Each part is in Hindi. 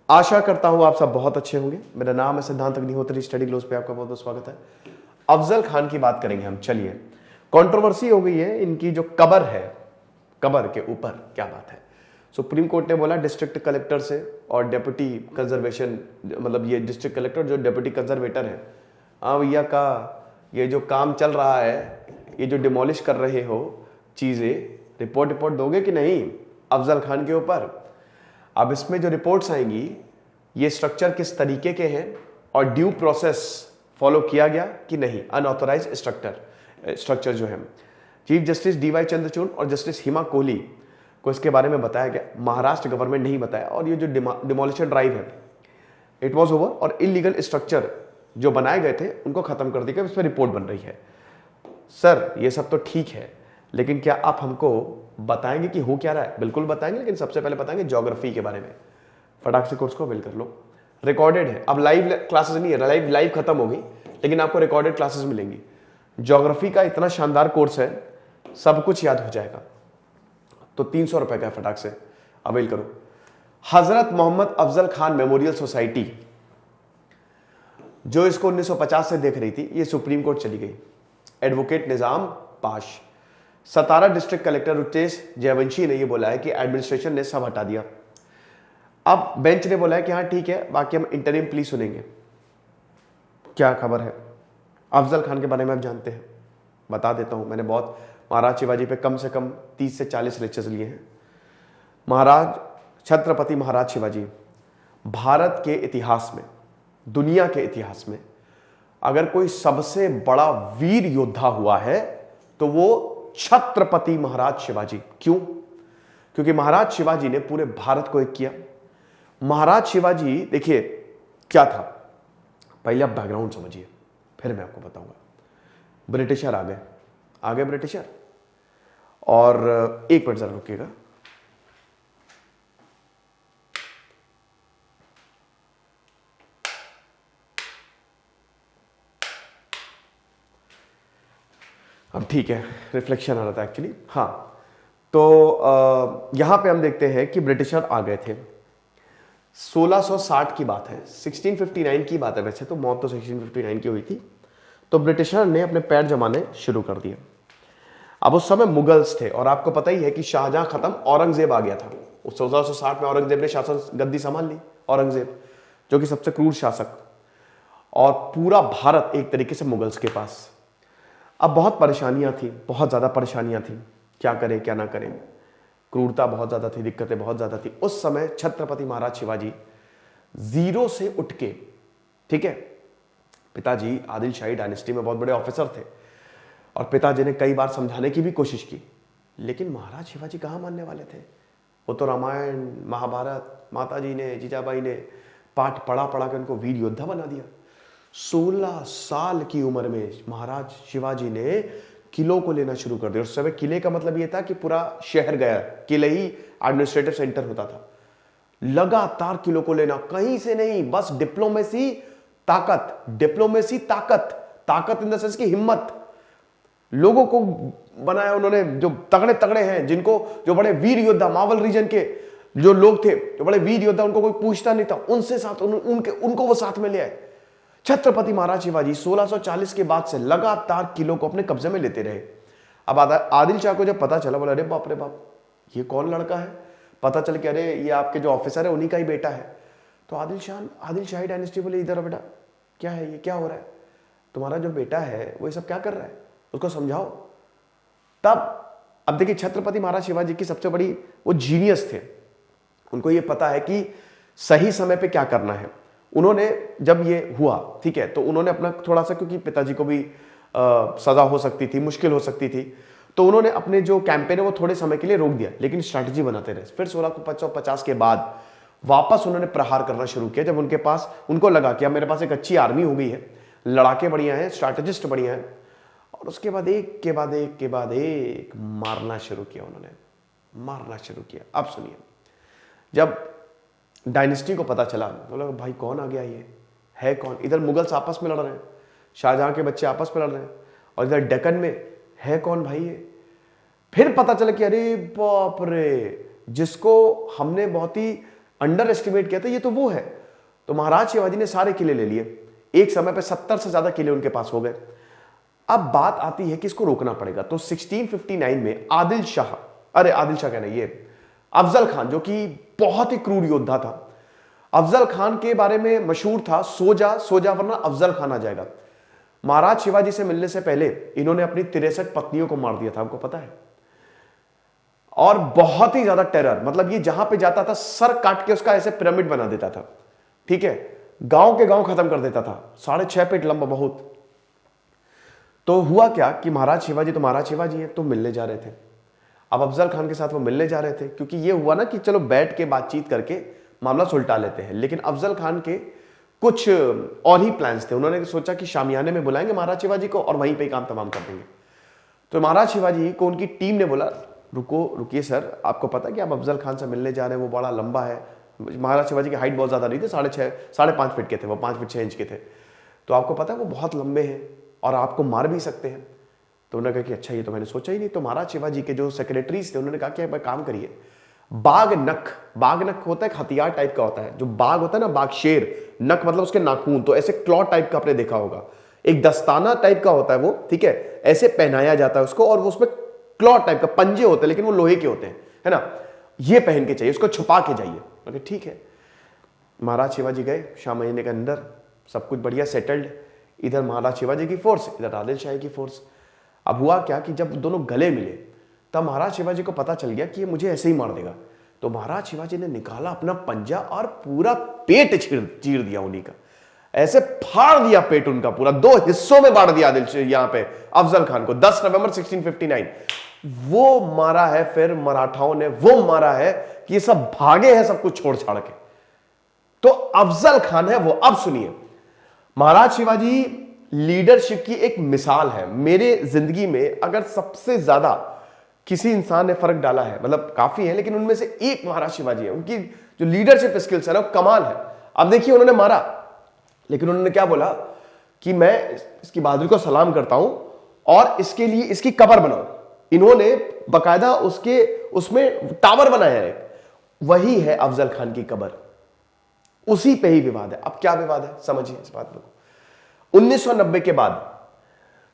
आशा करता हूं आप सब बहुत अच्छे होंगे। मेरा नाम है सिद्धांत अग्निहोत्री, स्टडी ग्लोस पे आपका बहुत बहुत स्वागत है। अफजल खान की बात करेंगे हम। चलिए, कंट्रोवर्सी हो गई है इनकी जो कबर है, कबर के ऊपर क्या बात है। सुप्रीम कोर्ट ने बोला डिस्ट्रिक्ट कलेक्टर से और डेप्यूटी कंजर्वेशन, मतलब ये डिस्ट्रिक्ट कलेक्टर जो डेप्यूटी कंजर्वेटर है, हाँ भैया का ये जो काम चल रहा है, ये जो डिमोलिश कर रहे हो चीजें, रिपोर्ट दोगे कि नहीं अफजल खान के ऊपर। अब इसमें जो रिपोर्ट्स आएंगी, ये स्ट्रक्चर किस तरीके के हैं और ड्यू प्रोसेस फॉलो किया गया कि नहीं, अनऑथोराइज स्ट्रक्चर जो है। चीफ जस्टिस डीवाई चंद्रचूड़ और जस्टिस हिमा कोहली को इसके बारे में बताया गया, महाराष्ट्र गवर्नमेंट नहीं बताया। और ये जो डिमोलिशन ड्राइव है, इट वॉज ओवर और इलीगल स्ट्रक्चर जो बनाए गए थे उनको खत्म कर दिया गया। इस पर रिपोर्ट बन रही है। सर ये सब तो ठीक है, लेकिन क्या आप हमको बताएंगे कि हो क्या रहा है? बिल्कुल बताएंगे, लेकिन सबसे पहले बताएंगे ज्योग्राफी के बारे में। फटाक से कोर्स को अवेल कर लो, रिकॉर्डेड है। अब लाइव क्लासेस नहीं है, लाइव खत्म हो गई, लेकिन आपको रिकॉर्डेड क्लासेस मिलेंगी। ज्योग्राफी का इतना शानदार कोर्स है, सब कुछ याद हो जाएगा। तो 300 रुपए का फटाक से अवेल करो। हजरत मोहम्मद अफजल खान मेमोरियल सोसाइटी, जो इसको 1950 से देख रही थी, ये सुप्रीम कोर्ट चली गई। एडवोकेट निजाम पाश, सतारा डिस्ट्रिक्ट कलेक्टर रुचेश जयवंशी ने यह बोला है कि एडमिनिस्ट्रेशन ने सब हटा दिया। अब बेंच ने बोला है कि हाँ ठीक है, बाकी हम इंटरिम प्ली सुनेंगे। क्या खबर है अफजल खान के बारे में आप जानते हैं? बता देता हूं। मैंने बहुत महाराज शिवाजी पे कम से कम 30 से 40 लेक्चर्स लिए हैं। महाराज छत्रपति महाराज शिवाजी भारत के इतिहास में, दुनिया के इतिहास में अगर कोई सबसे बड़ा वीर योद्धा हुआ है तो वो छत्रपति महाराज शिवाजी। क्यों? क्योंकि महाराज शिवाजी ने पूरे भारत को एक किया। महाराज शिवाजी देखिए क्या था, पहले आप बैकग्राउंड समझिए, फिर मैं आपको बताऊंगा। ब्रिटिशर आ गए ब्रिटिशर। और एक मिनट जरा रुकिएगा। अब ठीक है, रिफ्लेक्शन आ रहा था एक्चुअली। हाँ, तो यहां पे हम देखते हैं कि ब्रिटिशर आ गए थे। 1660 की बात है, 1659 की बात है। वैसे तो मौत तो 1659 की हुई थी। तो ब्रिटिशर ने अपने पैर जमाने शुरू कर दिए। अब उस समय मुगल्स थे, और आपको पता ही है कि शाहजहां खत्म, औरंगजेब आ गया था। उस 1660 में औरंगजेब ने शासन गद्दी संभाल ली। औरंगजेब जो कि सबसे क्रूर शासक, और पूरा भारत एक तरीके से मुगल्स के पास। अब बहुत परेशानियां थी, बहुत ज्यादा परेशानियां थी, क्या करें क्या ना करें। क्रूरता बहुत ज्यादा थी, दिक्कतें बहुत ज्यादा थी। उस समय छत्रपति महाराज शिवाजी जीरो से उठ के, ठीक है, पिताजी आदिल शाही डायनेस्टी में बहुत बड़े ऑफिसर थे, और पिताजी ने कई बार समझाने की भी कोशिश की, लेकिन महाराज शिवाजी कहां मानने वाले थे। वो तो रामायण महाभारत माताजी ने, जीजाबाई ने पाठ पढ़ा के उनको वीर योद्धा बना दिया। 16 साल की उम्र में महाराज शिवाजी ने किलों को लेना शुरू कर दिया। उस समय किले का मतलब यह था कि पूरा शहर गया, किले ही एडमिनिस्ट्रेटिव सेंटर होता था। लगातार किलों को लेना, कहीं से नहीं, बस डिप्लोमेसी ताकत, डिप्लोमेसी ताकत इन द सेंस की हिम्मत। लोगों को बनाया उन्होंने जो तगड़े तगड़े हैं, जिनको, जो बड़े वीर योद्धा, मावल रीजन के जो लोग थे, जो बड़े वीर योद्धा, उनको कोई पूछता नहीं था, उनसे साथ उनको वो साथ में ले आए। छत्रपति महाराज शिवाजी 1640 के बाद से लगातार किलों को अपने कब्जे में लेते रहे। अब आदिल शाह को जब पता चला, बोला अरे बाप रे बाप, ये कौन लड़का है। पता चल के अरे ये आपके जो ऑफिसर है उन्हीं का ही बेटा है। तो आदिल शाही डायनेस्टी बोले इधर बेटा, क्या है ये, क्या हो रहा है? तुम्हारा जो बेटा है वो ये सब क्या कर रहा है, उसको समझाओ। तब अब देखिए, छत्रपति महाराज शिवाजी की सबसे बड़ी वो जीनियस थे। उनको ये पता है कि सही समय पे क्या करना है। उन्होंने जब ये हुआ, ठीक है, तो उन्होंने अपना थोड़ा सा, क्योंकि पिताजी को भी सजा हो सकती थी, मुश्किल हो सकती थी, तो उन्होंने अपने जो कैंपेन है वो थोड़े समय के लिए रोक दिया, लेकिन स्ट्रैटेजी बनाते रहे। फिर 1650 के बाद वापस उन्होंने प्रहार करना शुरू किया, जब उनको लगा कि अब मेरे पास एक अच्छी आर्मी हो गई है, लड़ाके बढ़िया हैं, स्ट्रैटेजिस्ट बढ़िया हैं। और उसके बाद एक के बाद एक मारना शुरू किया उन्होंने, मारना शुरू किया। अब सुनिए, जब डायनेस्टी को पता चला, बोला भाई कौन आ गया, ये है कौन। इधर मुगल्स आपस में लड़ रहे हैं, शाहजहां के बच्चे आपस में लड़ रहे हैं, और इधर डेक्कन में है कौन भाई ये। फिर पता चला कि अरे बाप रे, जिसको हमने बहुत ही अंडर एस्टिमेट किया था, ये तो वो है। तो महाराज शिवाजी ने सारे किले ले लिए, एक समय पे 70 से ज्यादा किले उनके पास हो गए। अब बात आती है कि इसको रोकना पड़ेगा। तो 1659 में आदिल शाह कहना, ये अफजल खान, जो कि बहुत ही क्रूर योद्धा था। अफजल खान के बारे में मशहूर था, सो जा वरना अफजल खान आ जाएगा। महाराज शिवाजी से मिलने से पहले इन्होंने अपनी 63 पत्नियों को मार दिया था, आपको पता है। और बहुत ही ज्यादा टेरर, मतलब ये जहां पे जाता था सर काट के उसका ऐसे पिरामिड बना देता था, ठीक है, गांव के गांव खत्म कर देता था, 6.5 फीट लंबा बहुत। तो हुआ क्या कि महाराज शिवाजी है, तो मिलने जा रहे थे। अब अफजल खान के साथ वो मिलने जा रहे थे, क्योंकि ये हुआ ना कि चलो बैठ के बातचीत करके मामला सुलटा लेते हैं। लेकिन अफजल खान के कुछ और ही प्लान्स थे। उन्होंने सोचा कि शामियाने में बुलाएंगे महाराज शिवाजी को और वहीं पे काम तमाम कर देंगे। तो महाराज शिवाजी को उनकी टीम ने बोला, रुकिए सर, आपको पता है कि आप अफजल खान से मिलने जा रहे हैं, वो बड़ा लंबा है। महाराज शिवाजी की हाइट बहुत ज्यादा नहीं थी, 5.5 फीट के थे, वो 5 फीट 6 इंच के थे। तो आपको पता है वो बहुत लंबे हैं और आपको मार भी सकते हैं। तो उन्होंने कहा कि अच्छा, ये तो मैंने सोचा ही नहीं। तो महाराज शिवाजी के जो सेक्रेटरीज थे उन्होंने कहा कि आप काम करिए, बाघ नख होता है, हथियार टाइप का होता है, जो बाघ होता है ना, बाघ शेर, नख मतलब उसके नाखून, तो ऐसे क्लॉ टाइप का आपने देखा होगा, एक दस्ताना टाइप का होता है वो, ठीक है, ऐसे पहनाया जाता है उसको, और वो उसमें क्लॉ टाइप का पंजे होते हैं, लेकिन वो लोहे के होते हैं, है ना, ये पहन के चाहिए, उसको छुपा के जाइए। ओके ठीक है। महाराज शिवाजी गए, शाह महीने के अंदर सब कुछ बढ़िया सेटल्ड, इधर महाराज शिवाजी की फोर्स, इधर आदिल शाही की फोर्स। अब हुआ क्या कि जब दोनों गले मिले तब महाराज शिवाजी को पता चल गया कि ये मुझे ऐसे ही मार देगा। तो महाराज शिवाजी ने निकाला अपना पंजा और पूरा पेट चीर दिया उन्हीं का, ऐसे फाड़ दिया पेट उनका पूरा, 2 हिस्सों में बांट दिया आदिल यहां पे अफजल खान को। 10 नवंबर 1659 वो मारा है। फिर मराठाओं ने वो मारा है कि ये सब भागे हैं सब कुछ छोड़ छाड़ के। तो अफजल खान है वो। अब सुनिए, महाराज शिवाजी लीडरशिप की एक मिसाल है। मेरे जिंदगी में अगर सबसे ज्यादा किसी इंसान ने फर्क डाला है, मतलब काफी है, लेकिन उनमें से एक महाराज शिवाजी है। उनकी जो लीडरशिप स्किल्स है ना, वो कमाल है। अब देखिए, उन्होंने मारा, लेकिन उन्होंने क्या बोला कि मैं इसकी बहादुरी को सलाम करता हूं और इसके लिए इसकी कब्र बनाओ। इन्होंने बकायदा उसमें टावर बनाया है, वही है अफजल खान की कब्र, उसी पे ही विवाद है। अब क्या विवाद है समझिए इस बात को। 1990 के बाद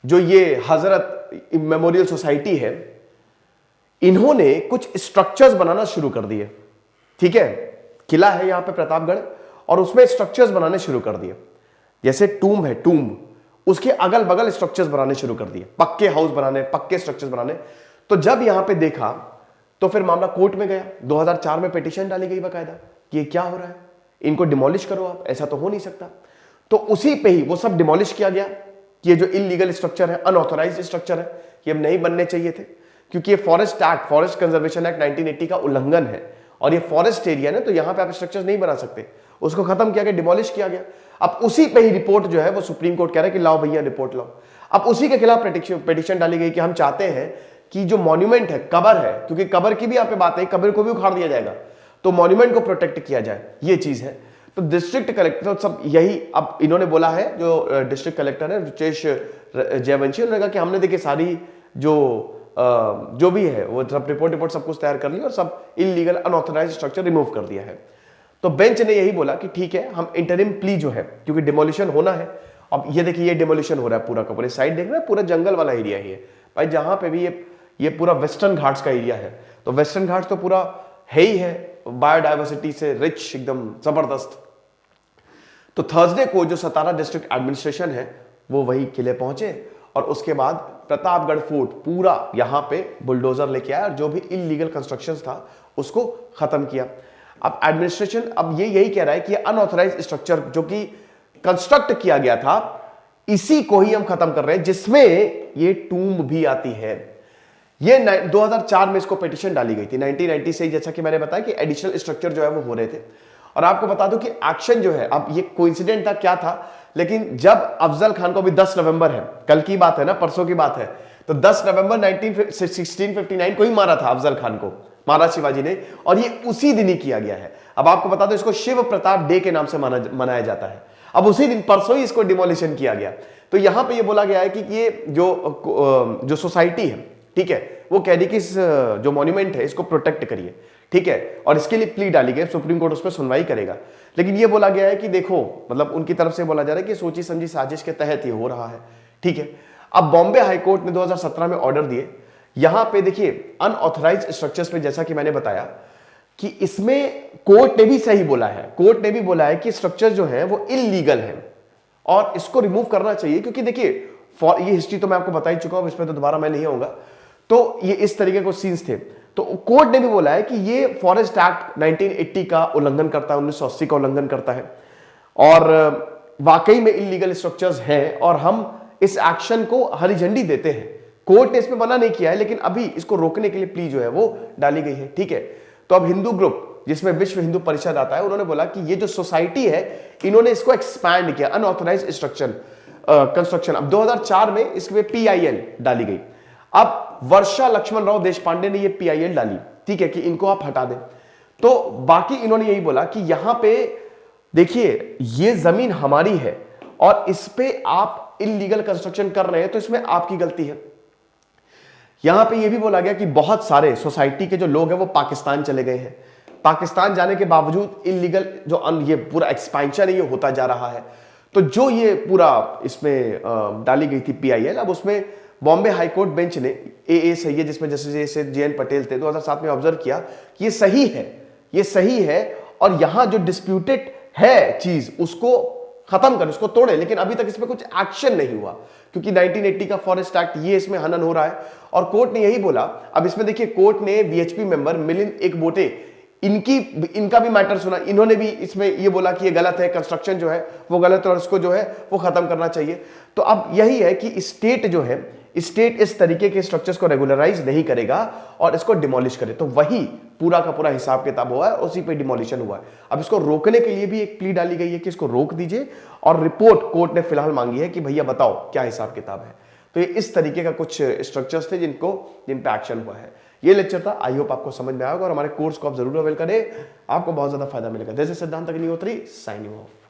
जो ये हजरत मेमोरियल सोसाइटी है, इन्होंने कुछ स्ट्रक्चर्स बनाना शुरू कर दिए, ठीक है। किला है यहां पे प्रतापगढ़, और उसमें स्ट्रक्चर्स बनाने शुरू कर दिए। जैसे टूम है, टूम, उसके अगल बगल स्ट्रक्चर्स बनाने शुरू कर दिए, पक्के हाउस बनाने, पक्के स्ट्रक्चर्स बनाने। तो जब यहां पे देखा तो फिर मामला कोर्ट में गया। 2004 में पिटीशन डाली गई बकायदा कि ये क्या हो रहा है, इनको डिमोलिश करो आप, ऐसा तो हो नहीं सकता। तो उसी पे ही वो सब डिमोलिश किया गया कि ये जो इलीगल स्ट्रक्चर है, अनऑथोराइज्ड स्ट्रक्चर है, ये अब नहीं बनने चाहिए थे, क्योंकि ये forest act, forest conservation act 1980 का उल्लंघन है, और ये फॉरेस्ट एरिया है ना, तो यहां पे आप स्ट्रक्चर्स नहीं बना सकते। उसको खत्म किया गया, डिमोलिश किया गया। अब उसी पे ही रिपोर्ट जो है वो सुप्रीम कोर्ट कह रहा है कि लाओ भैया रिपोर्ट लाओ। अब उसी के खिलाफ पिटीशन डाली गई कि हम चाहते हैं कि जो मॉन्यूमेंट है, कब्र है, क्योंकि कब्र की भी यहाँ पे बात है, कब्र को भी उखाड़ दिया जाएगा, तो मॉन्यूमेंट को प्रोटेक्ट किया जाए, ये चीज है। तो डिस्ट्रिक्ट कलेक्टर सब यही, अब इन्होंने बोला है, जो डिस्ट्रिक्ट कलेक्टर है रुचेश जयवंशी, उन्होंने कहा कि हमने देखिए सारी जो भी है वो सब रिपोर्ट सब कुछ तैयार कर लिया और सब इलीगल अनऑथराइज्ड स्ट्रक्चर रिमूव कर दिया है। तो बेंच ने यही बोला कि ठीक है, हम इंटरिम प्ली जो है, क्योंकि डिमोलिशन होना है। अब ये देखिए, ये डिमोलिशन हो रहा है पूरा का पूरा, साइड देख रहे हैं, पूरा जंगल वाला एरिया ही है भाई, जहां पे भी ये पूरा वेस्टर्न घाट्स का एरिया है। तो वेस्टर्न घाट्स तो पूरा है ही है, बायोडाइवर्सिटी से रिच, एकदम जबरदस्त। तो थर्सडे को जो सतारा डिस्ट्रिक्ट एडमिनिस्ट्रेशन है वो वही किले पहुंचे, और उसके बाद प्रतापगढ़ फोर्ट पूरा यहां पे बुलडोजर लेके आया और जो भी इलीगल कंस्ट्रक्शन था उसको खत्म किया। अब एडमिनिस्ट्रेशन अब यही कह रहा है कि अनऑथराइज्ड स्ट्रक्चर जो कि कंस्ट्रक्ट किया गया था, इसी को ही हम खत्म कर रहे हैं, जिसमें ये टूम भी आती है। ये 2004 में इसको पिटीशन डाली गई थी। 1990 से, जैसा कि मैंने बताया कि एडिशनल स्ट्रक्चर जो है वो हो रहे थे। और आपको बता दूं कि एक्शन जो है, अब ये कोइंसिडेंट था क्या था, लेकिन जब अफजल खान को भी 10 नवंबर है, कल की बात है ना, परसों की बात है, तो 10 नवंबर 1659 को ही मारा था अफजल खान को महाराज शिवाजी ने, और ये उसी दिन ही किया गया है। अब आपको बता दो, इसको शिव प्रताप डे के नाम से मनाया जाता है। अब उसी दिन, परसों ही इसको डिमोलिशन किया गया। तो यहां पे ये बोला गया है कि ये जो सोसाइटी है, ठीक है, वो कह रही कि इस जो मॉन्यूमेंट है इसको प्रोटेक्ट करिए, ठीक है, और इसके लिए प्ली डाली गई, सुप्रीम कोर्ट उस पर सुनवाई करेगा। लेकिन ये बोला गया है कि देखो, मतलब उनकी तरफ से बोला जा रहा है कि सोची समझी साजिश के तहत ये हो रहा है, ठीक है। अब बॉम्बे हाईकोर्ट ने 2017 में ऑर्डर दिए, यहां पे देखिए अनऑथराइज्ड स्ट्रक्चर्स में, जैसा कि मैंने बताया कि इसमें कोर्ट ने भी सही बोला है, कोर्ट ने भी बोला है कि स्ट्रक्चर जो है वो इलीगल है और इसको रिमूव करना चाहिए, क्योंकि देखिए ये हिस्ट्री तो मैं आपको बता ही चुका हूं, इसमें तो दोबारा मैं नहीं आऊंगा। तो ये इस तरीके के सीन्स थे, तो कोर्ट ने भी बोला है कि ये फॉरेस्ट एक्ट 1980 का उल्लंघन करता है, 1980 का उल्लंघन करता है और वाकई में इलीगल स्ट्रक्चर्स हैं और हम इस एक्शन को हरी झंडी देते हैं। कोर्ट ने इसमें मना नहीं किया है, लेकिन अभी इसको रोकने के लिए प्ली जो है वो डाली गई है, ठीक है। तो अब हिंदू ग्रुप, जिसमें विश्व हिंदू परिषद आता है, उन्होंने बोला कि ये जो सोसाइटी है इन्होंने इसको एक्सपैंड किया, अनऑथराइज्ड स्ट्रक्चर कंस्ट्रक्शन। अब 2004 में इसमें PIL डाली गई। अब वर्षा लक्ष्मण राव देशपांडे ने ये PIL डाली, ठीक है, कि इनको आप हटा दें। तो बाकी इन्होंने यही बोला कि यहां पे देखिए ये जमीन हमारी है और इस पे आप इलीगल कंस्ट्रक्शन कर रहे हैं, तो इसमें आपकी गलती है। यहां पे ये भी बोला गया कि बहुत सारे सोसाइटी के जो लोग हैं वो पाकिस्तान चले गए हैं, पाकिस्तान जाने के बावजूद इलीगल जो ये पूरा एक्सपेंशन है ये होता जा रहा है। तो जो ये पूरा इसमें डाली गई थी PIL, अब उसमें बॉम्बे हाईकोर्ट बेंच ने AA सही है, जिसमें जैसे JN पटेल थे, 2007 में ऑब्जर्व किया कि ये सही है, ये सही है और यहां जो डिस्प्यूटेड है चीज उसको खत्म कर, उसको तोड़े। लेकिन अभी तक इसमें कुछ एक्शन नहीं हुआ, क्योंकि 1980 का फॉरेस्ट एक्ट ये इसमें हनन हो रहा है और कोर्ट ने यही बोला। अब इसमें देखिए कोर्ट ने VHP मेंबर मिलिंद एकबोटे इनका भी मैटर सुना, इन्होंने भी इसमें ये बोला कि ये गलत है, कंस्ट्रक्शन जो है वो गलत है और इसको जो है वो खत्म करना चाहिए। तो अब यही है कि स्टेट जो है, स्टेट इस तरीके के स्ट्रक्चर्स को रेगुलराइज नहीं करेगा और इसको डिमोलिश करे, तो वही पूरा का पूरा हिसाब किताब हुआ है, उसी पे डिमोलिशन हुआ है। अब इसको रोकने के लिए भी एक प्ली डाली गई है कि इसको रोक दीजिए और रिपोर्ट कोर्ट ने फिलहाल मांगी है कि भैया बताओ क्या हिसाब किताब है। तो ये इस तरीके का कुछ स्ट्रक्चर्स थे जिन पे एक्शन हुआ है। ये लेक्चर था, आई होप आपको समझ में आएगा और हमारे कोर्स को आप जरूर अवेल करें, आपको बहुत ज्यादा फायदा मिलेगा। जैसे सिद्धांत अग्निहोत्री साइनिंग ऑफ।